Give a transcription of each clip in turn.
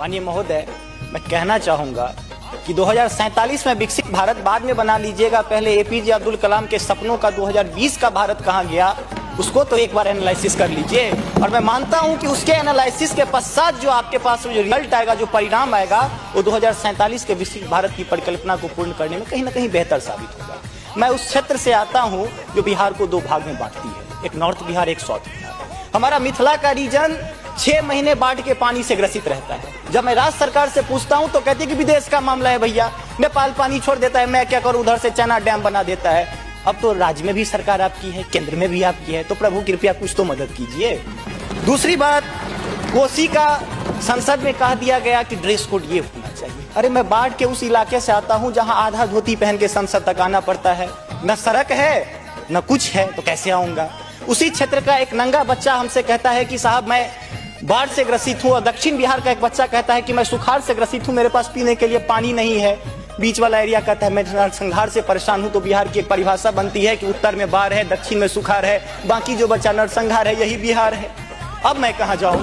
माननीय महोदय, मैं कहना चाहूँगा कि 2047 में विकसित भारत बाद में बना लीजिएगा, पहले एपीजे अब्दुल कलाम के सपनों का 2020 का भारत कहाँ गया उसको तो एक बार एनालिसिस कर लीजिए। और मैं मानता हूं कि उसके एनालिसिस के पश्चात जो आपके पास जो रिजल्ट आएगा, जो परिणाम आएगा, वो 2047 के विकसित भारत की परिकल्पना को पूर्ण करने में कहीं ना कहीं बेहतर साबित होगा। मैं उस क्षेत्र से आता हूं जो बिहार को दो भाग में बांटती है, एक नॉर्थ बिहार, एक साउथ बिहार। हमारा मिथिला का रीजन 6 महीने बाढ़ के पानी से ग्रसित रहता है। जब मैं राज्य सरकार से पूछता हूं तो कहती है कि विदेश का मामला है भैया, नेपाल पानी छोड़ देता है, मैं क्या करूं, उधर से चना डैम बना देता है। अब तो राज्य में भी सरकार आपकी है, केंद्र में भी आपकी है, तो प्रभु कृपया कुछ तो मदद कीजिए। दूसरी बात, कोसी का संसद में कह दिया गया कि ड्रेस कोड ये होना चाहिए। अरे मैं बाढ़ के उस इलाके से आता हूं जहां आधा धोती पहन के संसद तक आना पड़ता है, न सड़क है न कुछ है, तो कैसे आऊंगा। उसी क्षेत्र का एक नंगा बच्चा हमसे कहता है कि साहब मैं बाढ़ से ग्रसित हूं, और दक्षिण बिहार का एक बच्चा कहता है कि मैं सुखाड़ से ग्रसित हूं, मेरे पास पीने के लिए पानी नहीं है। बीच वाला एरिया कहता है मैं नरसंहार से परेशान हूं। तो बिहार की एक परिभाषा बनती है कि उत्तर में बाढ़ है, दक्षिण में सुखाड़ है, बाकी जो बचा नरसंहार है, यही बिहार है। अब मैं कहां जाऊं।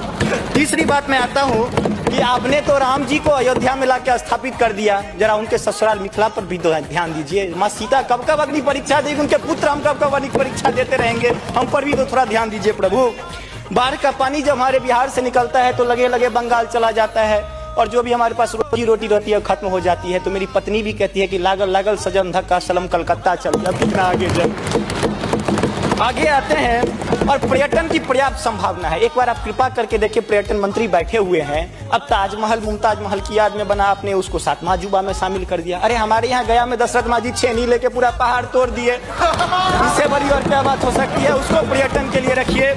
तीसरी बात मैं आता हूं कि आपने तो राम जी को अयोध्या में लाकर स्थापित कर दिया, जरा उनके ससुराल मिथिला पर भी ध्यान दीजिए। माँ सीता कब कब अग्नि परीक्षा देगी, उनके पुत्र हम कब कब अग्नि परीक्षा देते रहेंगे, हम पर भी तो थोड़ा ध्यान दीजिए प्रभु। बाढ़ का पानी जब हमारे बिहार से निकलता है तो लगे लगे बंगाल चला जाता है, और जो भी हमारे पास रोजी रोटी रहती है खत्म हो जाती है। तो मेरी पत्नी भी कहती है कि लागल लागल सजन धक्का सलम कलकत्ता चल, अब कितना आगे चल। आगे आते हैं, और पर्यटन की पर्याप्त संभावना है। एक बार आप कृपा करके देखिए, पर्यटन मंत्री बैठे हुए हैं, अब ताजमहल मुमताज महल की याद में बना, आपने उसको 7वां अजूबा में शामिल कर दिया। अरे हमारे यहाँ गया में दशरथ माँ जी छेनी लेके पूरा पहाड़ तोड़ दिए, इससे बड़ी और क्या बात हो सकती है। उसको पर्यटन के लिए रखिए।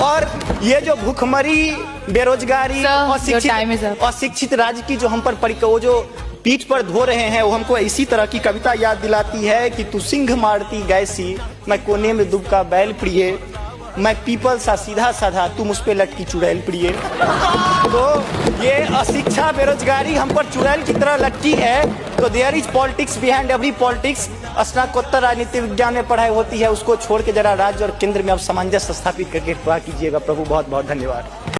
और ये जो भूखमरी, बेरोजगारी, अशिक्षित राज्य की जो हम पर वो जो पीठ पर धो रहे हैं, वो हमको इसी तरह की कविता याद दिलाती है कि तू सिंह मारती गैसी, मैं कोने में दुबका बैल प्रिय, मैं पीपल सा सीधा साधा, तू मुझ पे लटकी चुड़ैल प्रिय। तो ये अशिक्षा, बेरोजगारी हम पर चुड़ैल की तरह लटकी है। तो there is politics behind every politics. स्नातकोत्तर राजनीति विज्ञान में पढ़ाई होती है, उसको छोड़ के जरा राज्य और केंद्र में अब सामंजस्य स्थापित करके कीजिएगा प्रभु। बहुत बहुत धन्यवाद।